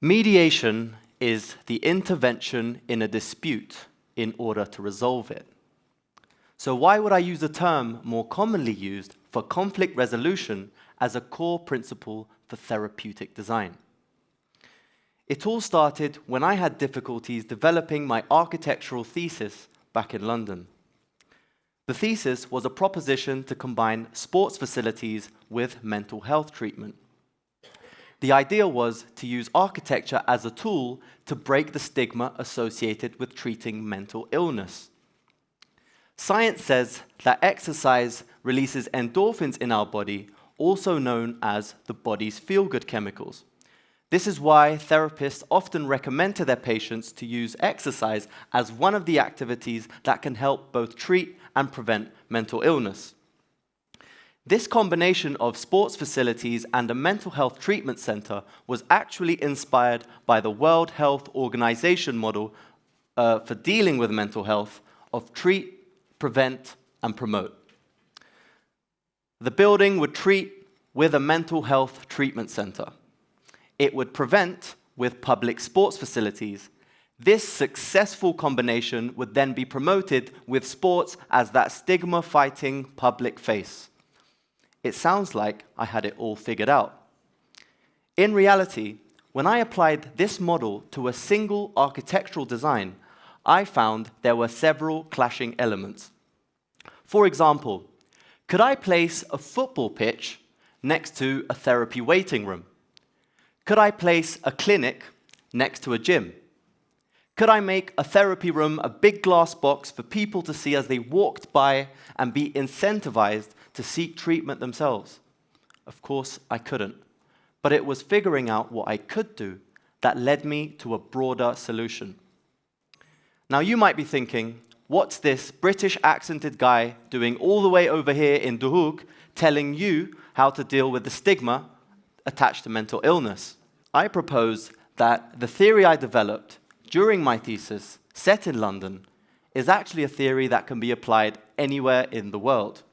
Mediation is the intervention in a dispute in order to resolve it. So why would I use a term more commonly used for conflict resolution as a core principle for therapeutic design? It all started when I had difficulties developing my architectural thesis back in London. The thesis was a proposition to combine sports facilities with mental health treatment. The idea was to use architecture as a tool to break the stigma associated with treating mental illness. Science says that exercise releases endorphins in our body, also known as the body's feel-good chemicals. This is why therapists often recommend to their patients to use exercise as one of the activities that can help both treat and prevent mental illness. This combination of sports facilities and a mental health treatment center was actually inspired by the World Health Organization model for dealing with mental health of treat, prevent, and promote. The building would treat with a mental health treatment center. It would prevent with public sports facilities. This successful combination would then be promoted with sports as that stigma-fighting public face. It sounds like I had it all figured out. In reality, when I applied this model to a single architectural design, I found there were several clashing elements. For example, could I place a football pitch next to a therapy waiting room? Could I place a clinic next to a gym? Could I make a therapy room a big glass box for people to see as they walked by and be incentivized to seek treatment themselves? Of course, I couldn't. But it was figuring out what I could do that led me to a broader solution. Now you might be thinking, what's this British accented guy doing all the way over here in Duhok telling you how to deal with the stigma attached to mental illness? I propose that the theory I developed during my thesis, set in London, is actually a theory that can be applied anywhere in the world.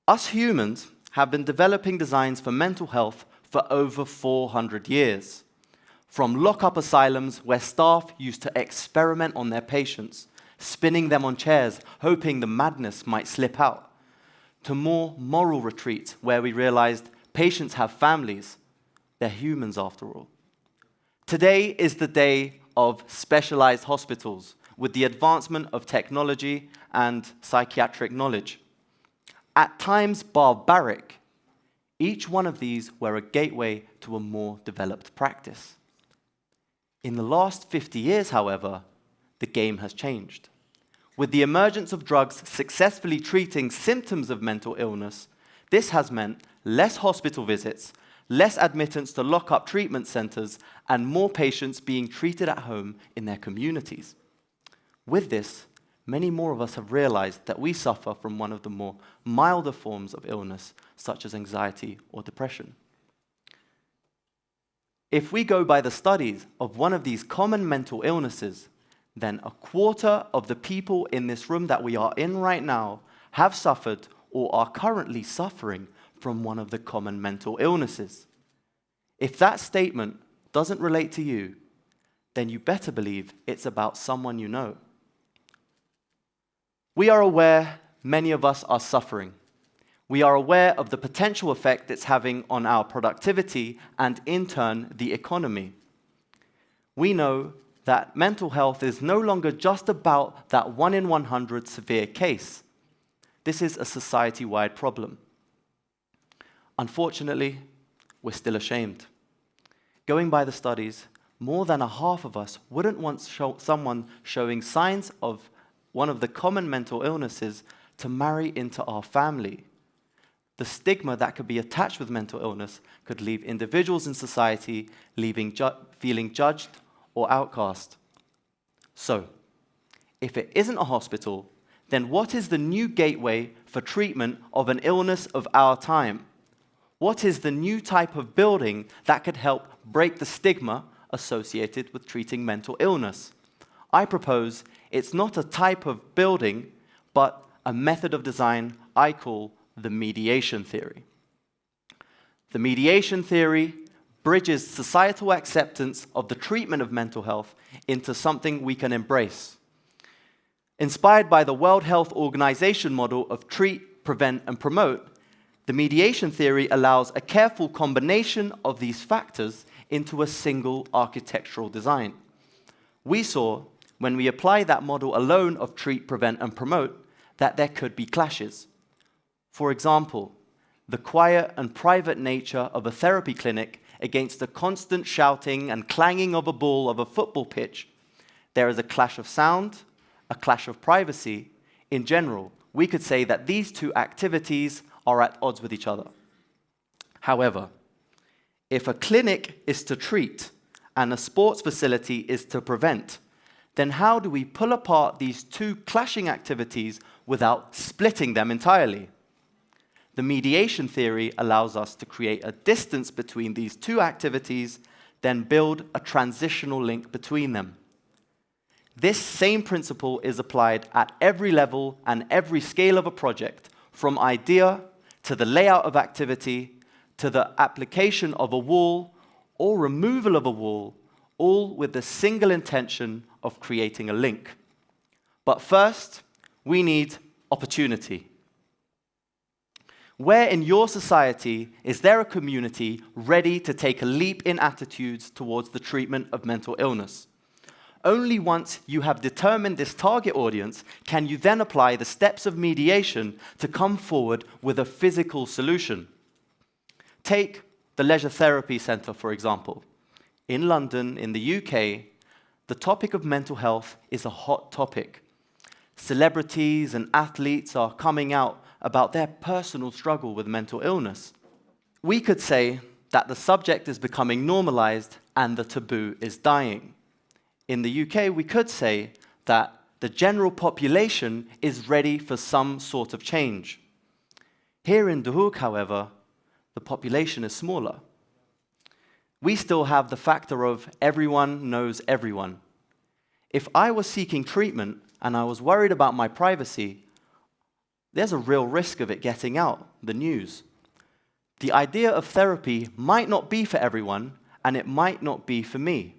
Us humans have been developing designs for mental health for over 400 years. From lockup asylums where staff used to experiment on their patients, spinning them on chairs, hoping the madness might slip out, to more moral retreats where we realized patients have families. They're humans after all. Today is the day of specialized hospitals with the advancement of technology and psychiatric knowledge. At times barbaric, each one of these were a gateway to a more developed practice. In the last 50 years, however, the game has changed. With the emergence of drugs successfully treating symptoms of mental illness, this has meant less hospital visits, less admittance to lock-up treatment centers, and more patients being treated at home in their communities. With this, many more of us have realized that we suffer from one of the more milder forms of illness, such as anxiety or depression. If we go by the studies of one of these common mental illnesses, then a quarter of the people in this room that we are in right now have suffered or are currently suffering from one of the common mental illnesses. If that statement doesn't relate to you, then you better believe it's about someone you know. We are aware many of us are suffering. We are aware of the potential effect it's having on our productivity and, in turn, the economy. We know that mental health is no longer just about that 1 in 100 severe case. This is a society-wide problem. Unfortunately, we're still ashamed. Going by the studies, more than a half of us wouldn't want someone showing signs of one of the common mental illnesses to marry into our family. The stigma that could be attached with mental illness could leave individuals in society feeling judged or outcast. So, if it isn't a hospital, then what is the new gateway for treatment of an illness of our time? What is the new type of building that could help break the stigma associated with treating mental illness? I propose it's not a type of building, but a method of design I call the mediation theory. The mediation theory bridges societal acceptance of the treatment of mental health into something we can embrace. Inspired by the World Health Organization model of treat, prevent, and promote, the mediation theory allows a careful combination of these factors into a single architectural design. We saw, when we apply that model alone of treat, prevent, and promote, that there could be clashes. For example, the quiet and private nature of a therapy clinic against the constant shouting and clanging of a ball of a football pitch. There is a clash of sound, a clash of privacy. In general, we could say that these two activities are at odds with each other. However, if a clinic is to treat and a sports facility is to prevent, then how do we pull apart these two clashing activities without splitting them entirely? The mediation theory allows us to create a distance between these two activities, then build a transitional link between them. This same principle is applied at every level and every scale of a project, from idea to the layout of activity, to the application of a wall or removal of a wall, all with the single intention of creating a link. But first, we need opportunity. Where in your society is there a community ready to take a leap in attitudes towards the treatment of mental illness? Only once you have determined this target audience can you then apply the steps of mediation to come forward with a physical solution. Take the Leisure Therapy Centre, for example. In London, in the UK, the topic of mental health is a hot topic. Celebrities and athletes are coming out about their personal struggle with mental illness. We could say that the subject is becoming normalized and the taboo is dying. In the UK, we could say that the general population is ready for some sort of change. Here in Duhok, however, the population is smaller. We still have the factor of everyone knows everyone. If I was seeking treatment and I was worried about my privacy, there's a real risk of it getting out, the news. The idea of therapy might not be for everyone, and it might not be for me.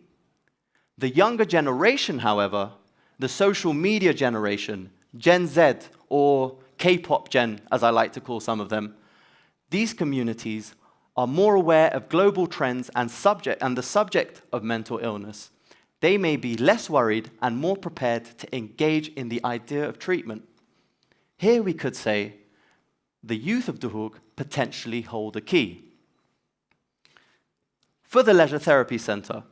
The younger generation, however, the social media generation, Gen Z, or K-pop Gen, as I like to call some of them, these communities are more aware of global trends and the subject of mental illness. They may be less worried and more prepared to engage in the idea of treatment. Here we could say the youth of Duhok potentially hold a key. For the Leisure Therapy Centre,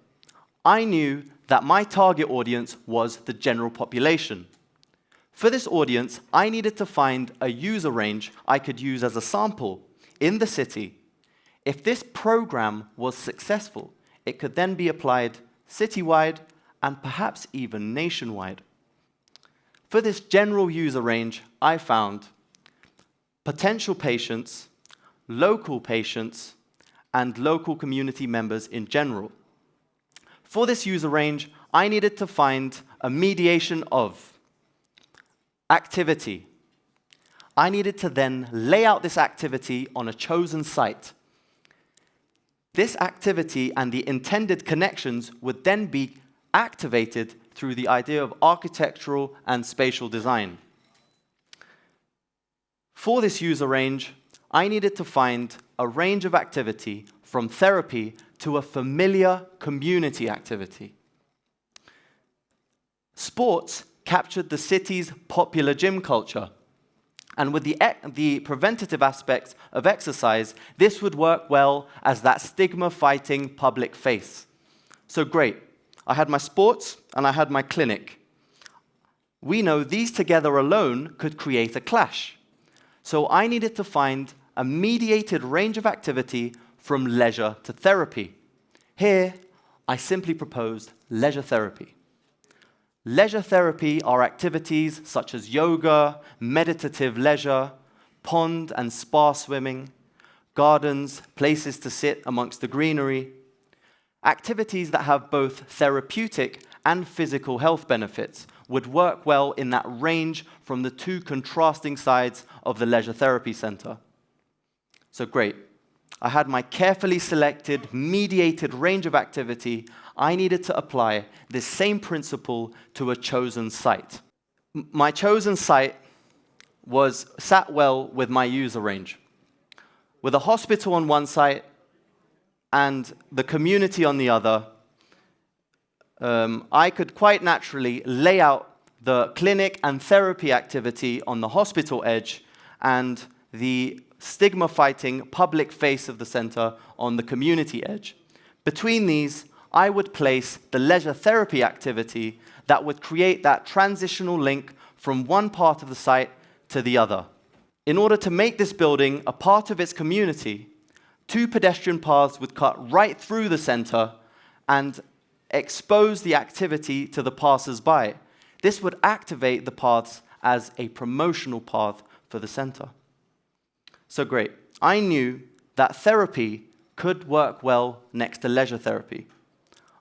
I knew that my target audience was the general population. For this audience, I needed to find a user range I could use as a sample in the city. If this program was successful, it could then be applied citywide and perhaps even nationwide. For this general user range, I found potential patients, local patients, and local community members in general. For this user range, I needed to find a mediation of activity. I needed to then lay out this activity on a chosen site. This activity and the intended connections would then be activated through the idea of architectural and spatial design. For this user range, I needed to find a range of activity from therapy to a familiar community activity. Sports captured the city's popular gym culture, and with the preventative aspects of exercise, this would work well as that stigma-fighting public face. So great. I had my sports and I had my clinic. We know these together alone could create a clash. So I needed to find a mediated range of activity from leisure to therapy. Here, I simply proposed leisure therapy. Leisure therapy are activities such as yoga, meditative leisure, pond and spa swimming, gardens, places to sit amongst the greenery, activities that have both therapeutic and physical health benefits would work well in that range from the two contrasting sides of the Leisure Therapy Centre. So great. I had my carefully selected, mediated range of activity. I needed to apply this same principle to a chosen site. My chosen site sat well with my user range. With a hospital on one site and the community on the other, I could quite naturally lay out the clinic and therapy activity on the hospital edge and the stigma-fighting public face of the center on the community edge. Between these, I would place the leisure therapy activity that would create that transitional link from one part of the site to the other. In order to make this building a part of its community, 2 pedestrian paths would cut right through the center and expose the activity to the passers-by. This would activate the paths as a promotional path for the center. So great. I knew that therapy could work well next to leisure therapy.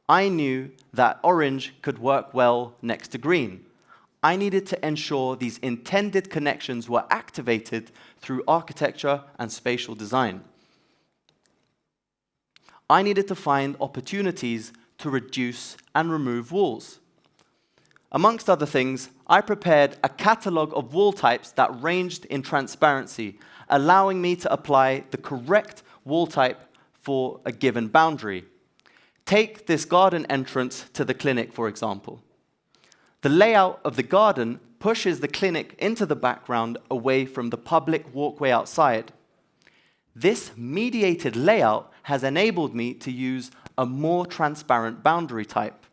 I knew that orange could work well next to green. I needed to ensure these intended connections were activated through architecture and spatial design. I needed to find opportunities to reduce and remove walls. Amongst other things, I prepared a catalog of wall types that ranged in transparency, allowing me to apply the correct wall type for a given boundary. Take this garden entrance to the clinic, for example. The layout of the garden pushes the clinic into the background away from the public walkway outside. This mediated layout has enabled me to use a more transparent boundary type.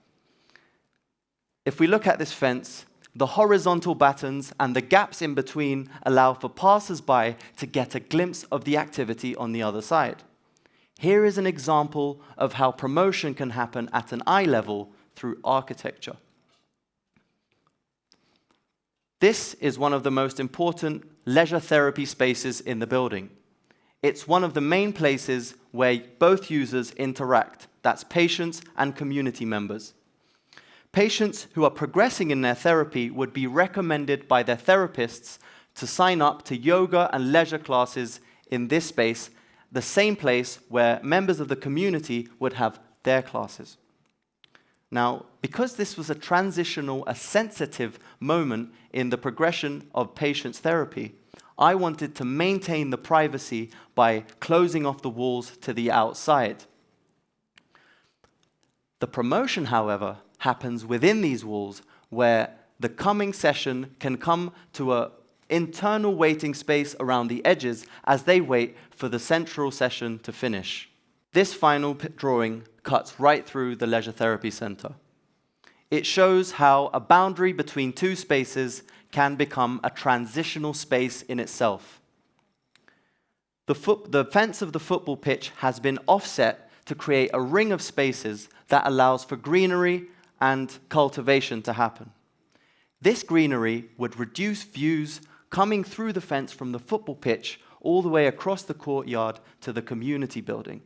If we look at this fence, the horizontal battens and the gaps in between allow for passers-by to get a glimpse of the activity on the other side. Here is an example of how promotion can happen at an eye level through architecture. This is one of the most important leisure therapy spaces in the building. It's one of the main places where both users interact. That's patients and community members. Patients who are progressing in their therapy would be recommended by their therapists to sign up to yoga and leisure classes in this space, the same place where members of the community would have their classes. Now, because this was a sensitive moment in the progression of patients' therapy, I wanted to maintain the privacy by closing off the walls to the outside. The promotion, however, happens within these walls, where the coming session can come to an internal waiting space around the edges as they wait for the central session to finish. This final drawing cuts right through the leisure therapy center. It shows how a boundary between 2 spaces can become a transitional space in itself. The fence of the football pitch has been offset to create a ring of spaces that allows for greenery and cultivation to happen. This greenery would reduce views coming through the fence from the football pitch all the way across the courtyard to the community building.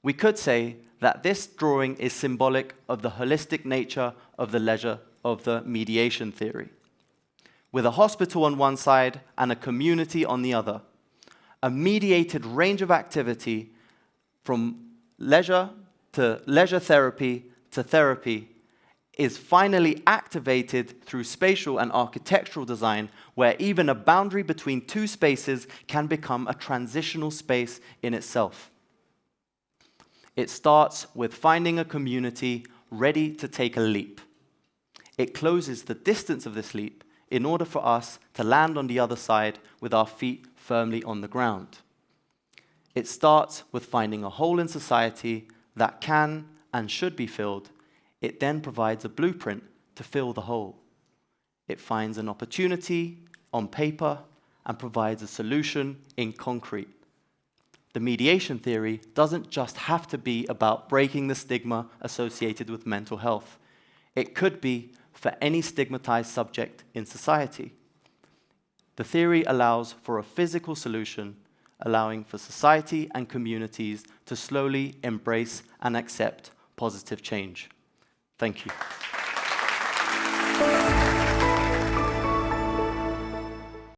We could say that this drawing is symbolic of the holistic nature of the mediation theory. With a hospital on one side and a community on the other, a mediated range of activity from leisure to leisure therapy to therapy is finally activated through spatial and architectural design, where even a boundary between 2 spaces can become a transitional space in itself. It starts with finding a community ready to take a leap. It closes the distance of this leap in order for us to land on the other side with our feet firmly on the ground. It starts with finding a hole in society that can and should be filled. It then provides a blueprint to fill the hole. It finds an opportunity on paper and provides a solution in concrete. The mediation theory doesn't just have to be about breaking the stigma associated with mental health. It could be for any stigmatized subject in society. The theory allows for a physical solution, allowing for society and communities to slowly embrace and accept positive change. Thank you.